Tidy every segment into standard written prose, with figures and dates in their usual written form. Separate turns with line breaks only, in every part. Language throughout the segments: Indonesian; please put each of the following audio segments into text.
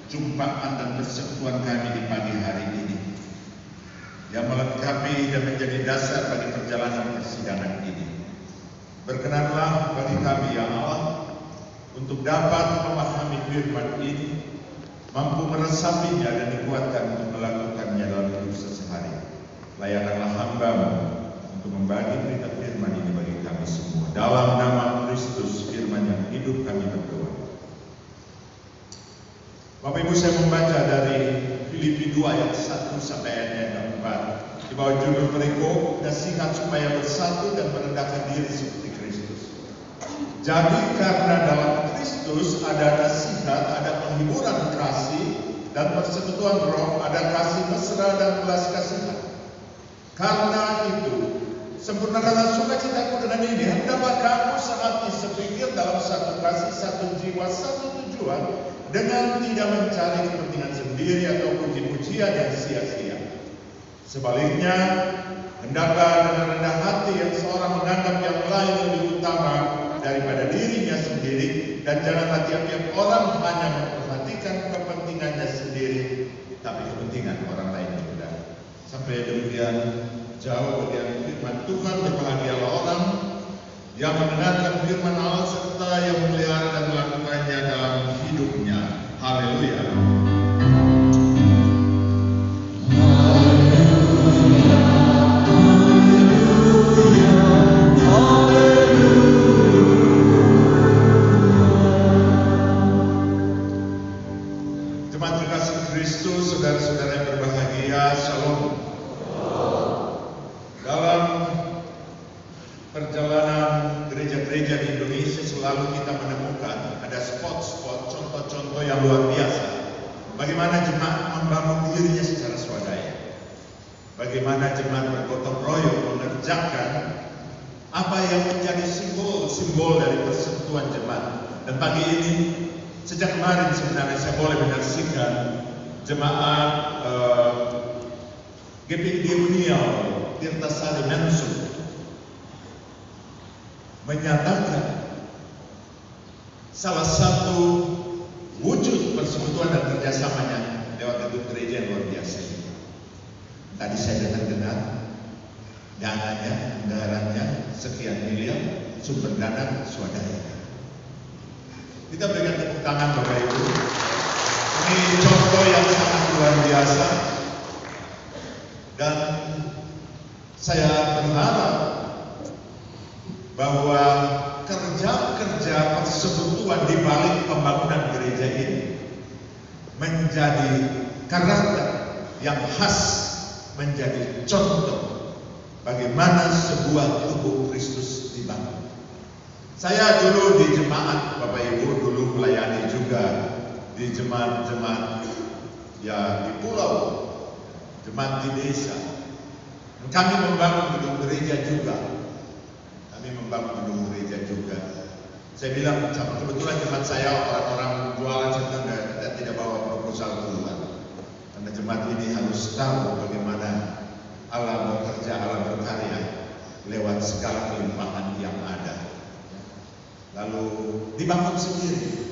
jumpaan dan persekutuan kami di pagi hari ini, yang melengkapi dan menjadi dasar bagi perjalanan persidangan ini. Berkenanlah bagi kami ya Allah untuk dapat memahami firman ini, mampu meresapinya dan dikuatkan untuk melakukannya dalam hidup sehari-hari. Layananlah hamba-Mu untuk membagi berita firman ini bagi kami semua. Dalam nama Kristus, firman yang hidup, kami berdoa. Bapak Ibu, saya membaca dari Filipi 2 ayat 1 sampai ayat yang 4. Di bawah judul berikut, nasihat supaya bersatu dan merendahkan diri seperti Kristus. Jadi karena dalam Kristus ada nasihat, ada penghiburan kasih dan persekutuan roh, ada kasih mesra dan belas kasihan. Karena itu, sempurnakanlah sukacitaku dengan ini, hendaklah kamu sehati sepikir dalam satu kasih, satu jiwa, satu tujuan, dengan tidak mencari kepentingan sendiri atau puji-pujian yang sia-sia. Sebaliknya, hendaklah dengan rendah hati yang seorang menganggap yang lain lebih utama daripada dirinya sendiri, dan janganlah tiap-tiap orang hanya memperhatikan kepentingannya sendiri, tapi kepentingan orang lain juga. Sampai demikian jauh bagian firman Tuhan. Berbahagialah orang yang mendengarkan firman Allah serta yang memelihara dan melakukannya dalam hidupnya. Haleluya. Jemaat terkasih Kristus, saudara-saudara yang berbahagia, Shalom. Dalam perjalanan gereja-gereja di Indonesia selalu kita menemukan ada spot-spot, contoh-contoh yang luar biasa. Bagaimana jemaat membangun dirinya secara swadaya. Bagaimana jemaat bergotong royong mengerjakan apa yang menjadi simbol-simbol dari persekutuan jemaat. Dan pagi ini, sejak kemarin sebenarnya saya boleh menyaksikan jemaat GPID Unial Tirtasari Mensum menyatakan salah satu wujud persekutuan dan kerjasamanya lewat gedung gereja yang luar biasa. Tadi saya dengar dananya, anggarannya sekian miliar, sumber dana swadaya. Kita berikan tepuk tangan Bapak Ibu. Ini contoh yang sangat luar biasa, dan saya berharap bahwa kerja-kerja persekutuan di balik pembangunan gereja ini menjadi karakter yang khas, menjadi contoh bagaimana sebuah tubuh Kristus dibangun. Saya dulu di jemaat, Bapak Ibu, dulu melayani juga di jemaat-jemaat ya di pulau, jemaat di desa. Kami membangun gedung gereja juga. Saya bilang, kebetulan jemaat saya orang-orang jualan, saya tidak bawa proposal duluan. Karena jemaat ini harus tahu bagaimana Allah bekerja, Allah berkarya lewat segala kelimpahan yang ada. Lalu dibangun sendiri.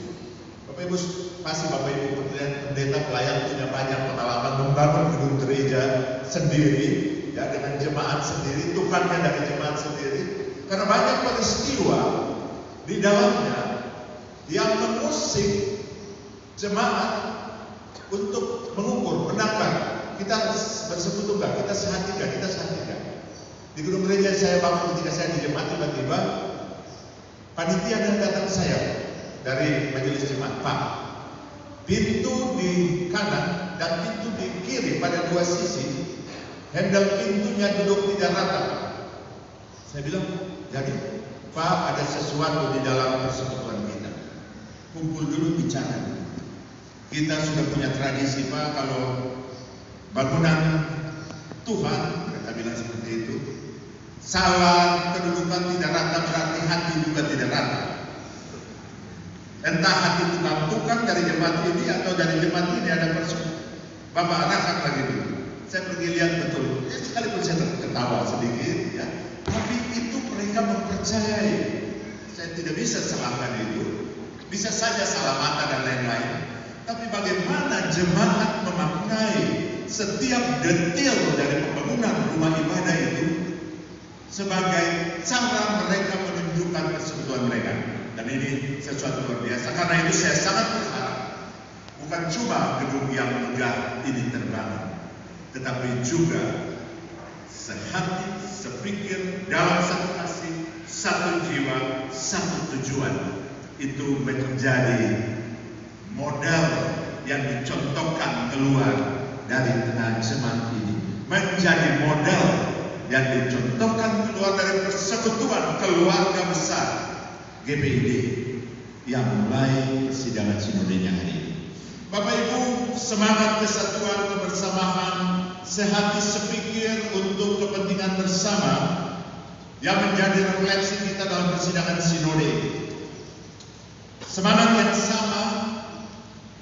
Bapak Ibu, pasti Bapak Ibu pendeta pelayan punya banyak pengalaman membangun gedung gereja sendiri, ya, dengan jemaat sendiri, tukannya dari jemaat sendiri. Karena banyak peristiwa di dalamnya yang mengusik jemaat untuk mengukur, menakar. Kita bersekutu enggak? Kita sehati enggak? Di gedung gereja saya bangun ketika saya di jemaat, tiba-tiba panitia yang datang saya dari majelis jemaat, Pak, pintu di kanan dan pintu di kiri pada dua sisi, handle pintunya duduk tidak rata. Saya bilang, jadi Pak, ada sesuatu di dalam persekutuan kita. Kumpul dulu bicara. Kita sudah punya tradisi, Pak, kalau bangunan Tuhan, mereka bilang seperti itu, salah kedudukan tidak rata berarti hati juga tidak rata. Entah hati tukang tukang dari jemaat ini atau dari jemaat ini ada persekutuan. Bapak arahkan lagi dulu. Saya pergi lihat betul. Ya, sekalipun saya tertawa sedikit, ya, tapi itu mereka mempercayai. Saya tidak bisa salahkan itu. Bisa saja salah mata dan lain-lain. Tapi bagaimana jemaat memaknai setiap detail dari pembangunan rumah ibadah itu sebagai cara mereka menunjukkan persekutuan mereka. Dan ini sesuatu luar biasa. Karena itu saya sangat berharap bukan cuma gedung yang megah ini terbangun, tetapi juga sehati, sepikir, dalam satu kasih, satu jiwa, satu tujuan. Itu menjadi modal yang dicontohkan keluar dari tengah jemaat ini. Menjadi modal yang dicontohkan keluar dari persekutuan keluarga besar GPID yang mulai persidangan sinodenya hari ini. Bapak Ibu, semangat kesatuan, kebersamaan, sehati sepikir untuk kepentingan bersama yang menjadi refleksi kita dalam persidangan sinode. Semangat yang sama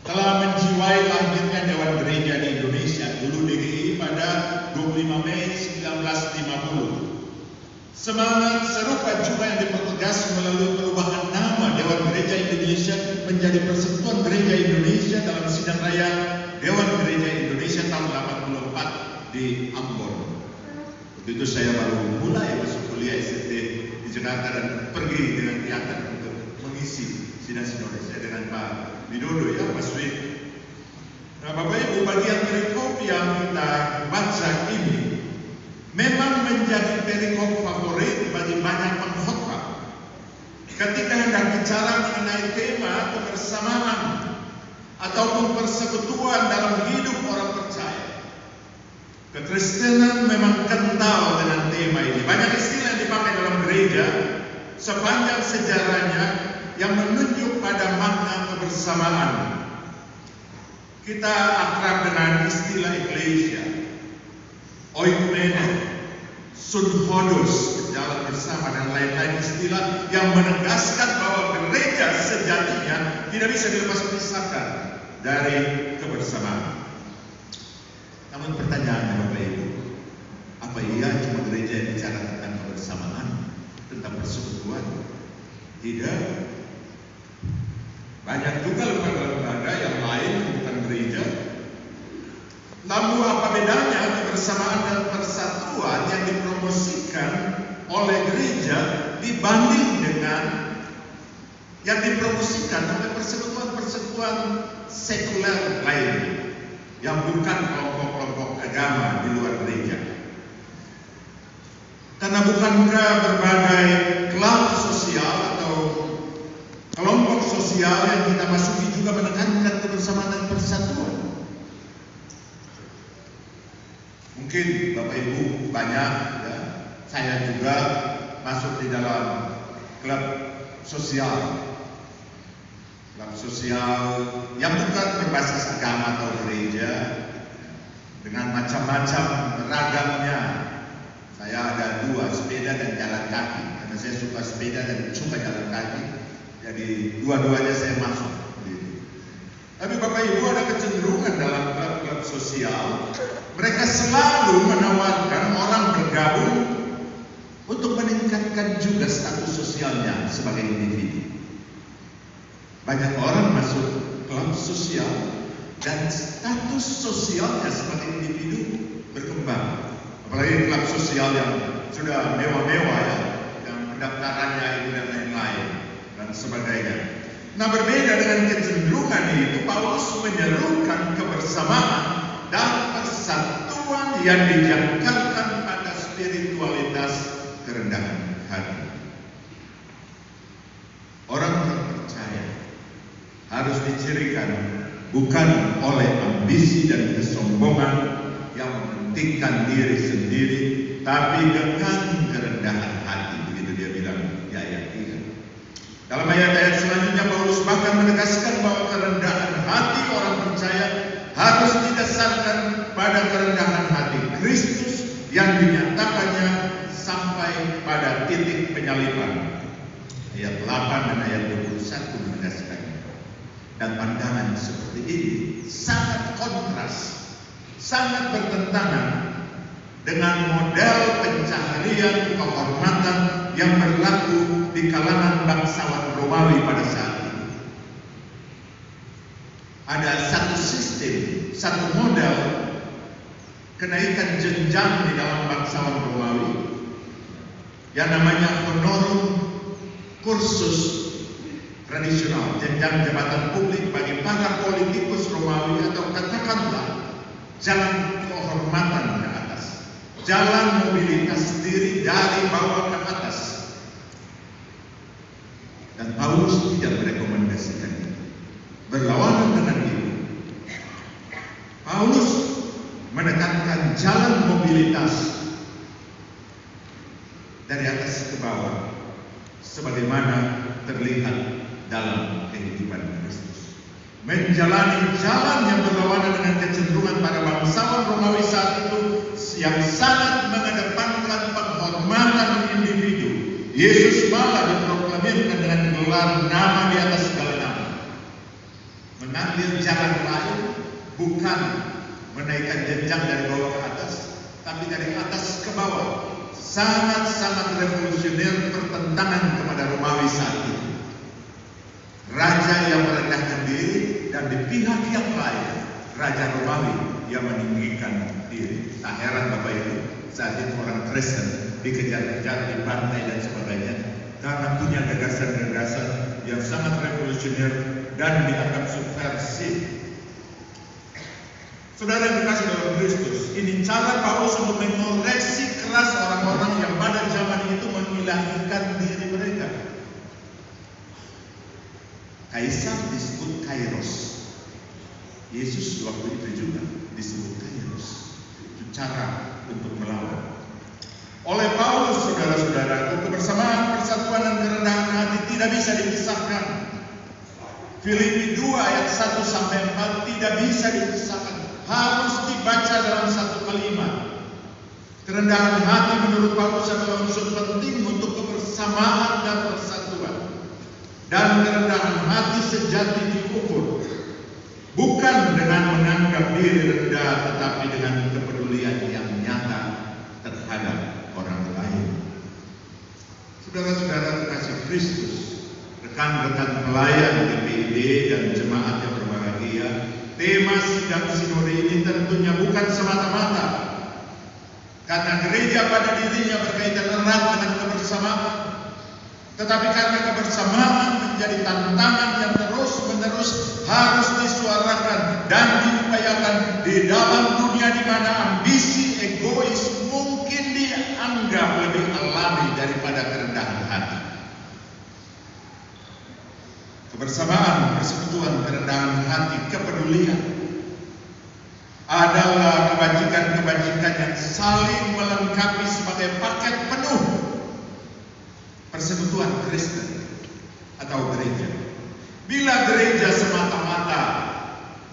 telah menjiwai lahirnya Dewan Gereja di Indonesia, dulu DGI pada 25 Mei 1950. Semangat serupa juga yang dipertegas melalui perubahan nama Dewan Gereja Indonesia menjadi Persekutuan Gereja Indonesia dalam sidang raya Dewan Gereja Indonesia tahun 84 di Ambon. Begitu saya baru mulai masuk kuliah ST di Jakarta dan pergi dengan teater untuk mengisi sidang sinode saya dengan Pak Widodo, ya Mas Wid. Nah, Bapak Ibu, bagian perikop yang kita baca ini memang menjadi perikop favorit bagi banyak pengkhotbah ketika hendak bicara mengenai tema kebersamaan ataupun persekutuan dalam hidup orang percaya. Kekristenan memang kental dengan tema ini. Banyak istilah yang dipakai dalam gereja sepanjang sejarahnya yang menunjuk pada makna kebersamaan. Kita akrab dengan istilah eklesia, oikumene, sunhodos, berjalan bersama, dan lain-lain istilah yang menegaskan bahwa gereja sejatinya tidak bisa dilepas-pisahkan dari kebersamaan. Namun pertanyaannya Bapak Ibu, apa iya cuma gereja yang bicara tentang kebersamaan, tentang persekutuan? Tidak. Banyak juga lembaga-lembaga yang lain bukan gereja. Namun apa bedanya kebersamaan dan persatuan yang dipromosikan oleh gereja dibanding dengan yang dipromosikan oleh persekutuan-persekutuan sekuler lain yang bukan kelompok-kelompok agama di luar gereja? Karena bukankah berbagai klub sosial atau kelompok sosial yang kita masuki juga menekankan kebersamaan dan persatuan? Mungkin Bapak Ibu banyak, ya, saya juga masuk di dalam klub sosial yang bukan berbasis agama atau gereja, dengan macam-macam ragamnya. Saya ada dua, sepeda dan jalan kaki, karena saya suka sepeda dan suka jalan kaki, jadi dua-duanya saya masuk. Tapi Bapak Ibu, ada kecenderungan dalam klub-klub sosial, mereka selalu menawarkan orang bergabung untuk meningkatkan juga status sosialnya sebagai individu. Banyak orang masuk klub sosial dan status sosialnya sebagai individu berkembang. Apalagi klub sosial yang sudah mewah-mewah, ya, yang pendaftarannya itu dan lain-lain dan sebagainya. Nah, berbeda dengan kecenderungan itu, Paulus menyerukan kebersamaan dan persatuan yang dijangkarkan pada spiritualitas kerendahan hati. Orang percaya harus dicirikan bukan oleh ambisi dan kesombongan yang mementingkan diri sendiri, tapi dengan kerendahan hati. Begitu dia bilang di ayat 3. Dalam ayat-ayat selanjutnya Paulus bahkan menegaskan bahwa kerendahan hati orang percaya harus didasarkan pada kerendahan hati Kristus yang dinyatakannya sampai pada titik penyaliban. Ayat 8 dan ayat 21 menegaskannya. Dan pandangan seperti ini sangat kontras, sangat bertentangan dengan model pencaharian kehormatan yang berlaku di kalangan bangsawan Romawi pada saat itu. ada satu sistem, satu model kenaikan jenjang di dalam bangsawan Romawi yang namanya honorum kursus tradisional, jenjang jabatan publik bagi para politikus Romawi, atau katakanlah jalan kehormatan ke atas, jalan mobilitas diri dari bawah ke atas. Dan Paulus tidak merekomendasikan itu, berlawanan dengan itu. Paulus menekankan jalan mobilitas dari atas ke bawah, sebagaimana terlihat dalam kehidupan Kristus. Menjalani jalan yang berlawanan dengan kecenderungan para bangsawan Romawi saat itu yang sangat mengedepankan penghormatan individu. Yesus malah diproklamirkan dengan gelar nama di atas segala nama. Mengambil jalan lain, bukan menaikkan jenjang dari bawah ke atas, tapi dari atas ke bawah. Sangat-sangat revolusioner, pertentangan kepada Romawi saat itu. Raja yang merendahkan diri, dan di pihak yang lain Raja Romawi yang meninggikan diri. Tak heran Bapak Ibu, saat itu orang Kristen dikejar-kejar, dibantai dan sebagainya karena punya gagasan-gagasan yang sangat revolusioner dan dianggap subversif. Saudara yang dikasih dalam Kristus, ini cara Paulus untuk mengoreksi keras orang-orang yang pada zaman itu mengilahkan diri mereka. Kaisar disebut Kairos. Yesus waktu itu juga disebut Kairos. Itu cara untuk melawan. Oleh Paulus, saudara-saudara, kebersamaan, persatuan dan kerendahan hati tidak bisa dipisahkan. Filipi 2 ayat 1-4 tidak bisa dipisahkan. Harus dibaca dalam satu kalimat. Kerendahan hati menurut Paulus adalah unsur penting untuk kebersamaan dan persatuan. Dan kerendahan hati sejati diukur bukan dengan menganggap diri rendah, tetapi dengan kepedulian yang nyata terhadap orang lain. Saudara-saudara terkasih Kristus, rekan-rekan pelayan GPID dan jemaat yang berbahagia, tema sidang sinode ini tentunya bukan semata-mata karena gereja pada dirinya berkaitan erat dengan kebersamaan, tetapi karena kebersamaan menjadi tantangan yang terus-menerus harus disuarakan dan diupayakan di dalam dunia di mana ambisi egois mungkin dianggap lebih alami daripada kerendahan hati. Kebersamaan, persekutuan, kerendahan hati, kepedulian adalah kebajikan-kebajikan yang saling melengkapi sebagai paket penuh persekutuan Kristen atau gereja. Bila gereja semata-mata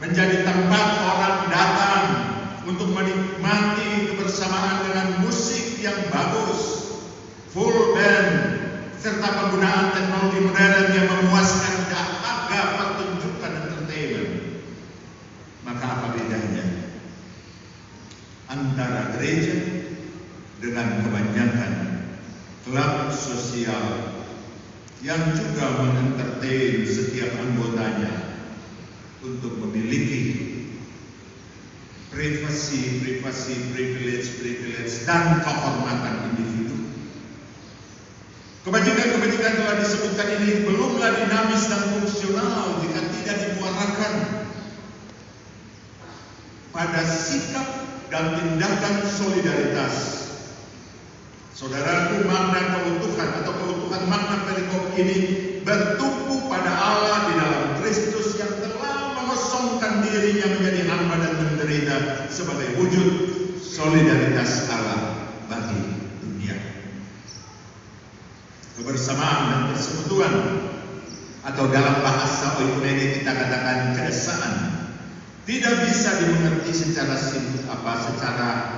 menjadi tempat orang datang untuk menikmati kebersamaan dengan musik yang bagus, full band, serta penggunaan teknologi modern yang memuaskan dahaga pertunjukan entertainment, maka apa bedanya antara gereja dengan kebanyakan klub sosial yang juga menentertain setiap anggotanya untuk memiliki privasi, privilege dan kehormatan individu. Kebajikan-kebajikan telah disebutkan ini belumlah dinamis dan fungsional jika tidak dimuarakan pada sikap dan tindakan solidaritas. Saudaraku, makna keutuhan atau keutuhan makna perikop ini bertumpu pada Allah di dalam Kristus yang telah mengosongkan dirinya menjadi hamba dan menderita sebagai wujud solidaritas Allah bagi dunia. Kebersamaan dan persekutuan atau dalam bahasa oikumene kita katakan keesaan tidak bisa dimengerti secara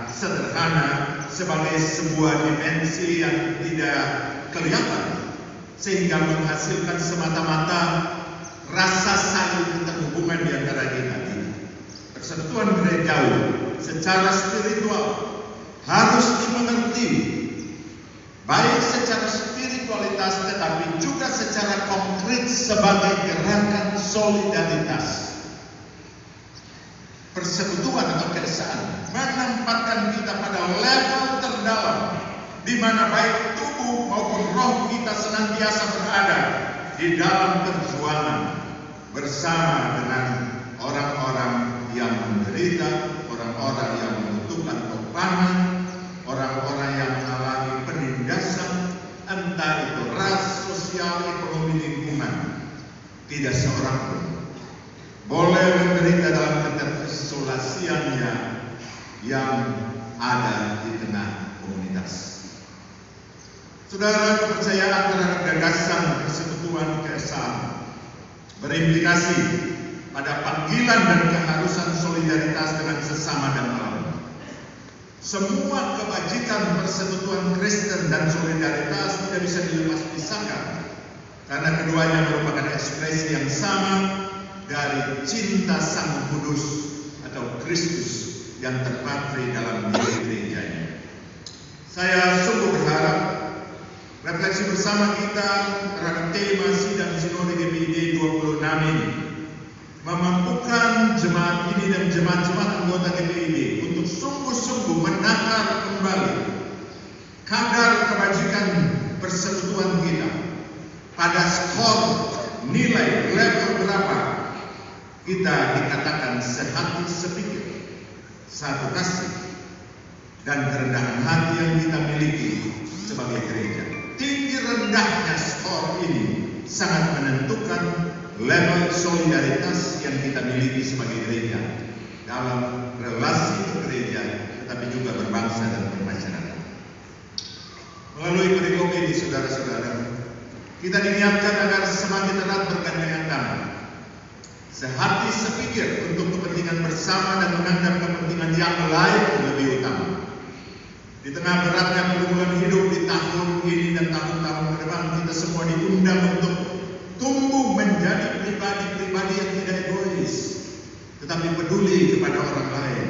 sederhana sebagai sebuah dimensi yang tidak kelihatan sehingga menghasilkan semata-mata rasa saling terhubungan di antara kita. Persekutuan gerejawi secara spiritual harus dimengerti baik secara spiritualitas tetapi juga secara konkret sebagai gerakan solidaritas persekutuan atau keesaan menempatkan kita pada level terdalam di mana baik tubuh maupun roh kita senantiasa berada di dalam perjuangan bersama dengan orang-orang yang menderita, orang-orang yang membutuhkan topangan, orang-orang yang mengalami penindasan, entah itu ras, sosial, ekonomi, lingkungan. Tidak seorang pun boleh menderita dalam keisolasiannya yang ada di tengah komunitas. Saudara, kepercayaan terhadap gagasan persekutuan keesaan berimplikasi pada panggilan dan keharusan solidaritas dengan sesama dan alam. Semua kebajikan persekutuan Kristen dan solidaritas tidak bisa dilepas pisahkan, karena keduanya merupakan ekspresi yang sama dari cinta Sang Kudus atau Kristus yang terpatri dalam diri gerejanya. Saya sungguh berharap refleksi bersama kita terhadap tema sidang Sinode GPID 26 ini memampukan jemaat ini dan jemaat-jemaat anggota GPID untuk sungguh-sungguh menakar kembali kadar kebajikan persekutuan kita pada skor nilai level berapa kita dikatakan sehati sepikir, satu kasih, dan kerendahan hati yang kita miliki sebagai gereja. Tinggi rendahnya skor ini sangat menentukan level solidaritas yang kita miliki sebagai gereja dalam relasi gereja, tetapi juga berbangsa dan bermasyarakat. Melalui perikop ini, saudara-saudara, kita diingatkan agar semakin erat bergandengan tangan, sehati sepikir untuk kepentingan bersama dan menganggap kepentingan yang lain lebih utama. Di tengah beratnya pergumulan hidup di tahun ini dan tahun-tahun ke depan, kita semua diundang untuk tumbuh menjadi pribadi-pribadi yang tidak egois, tetapi peduli kepada orang lain.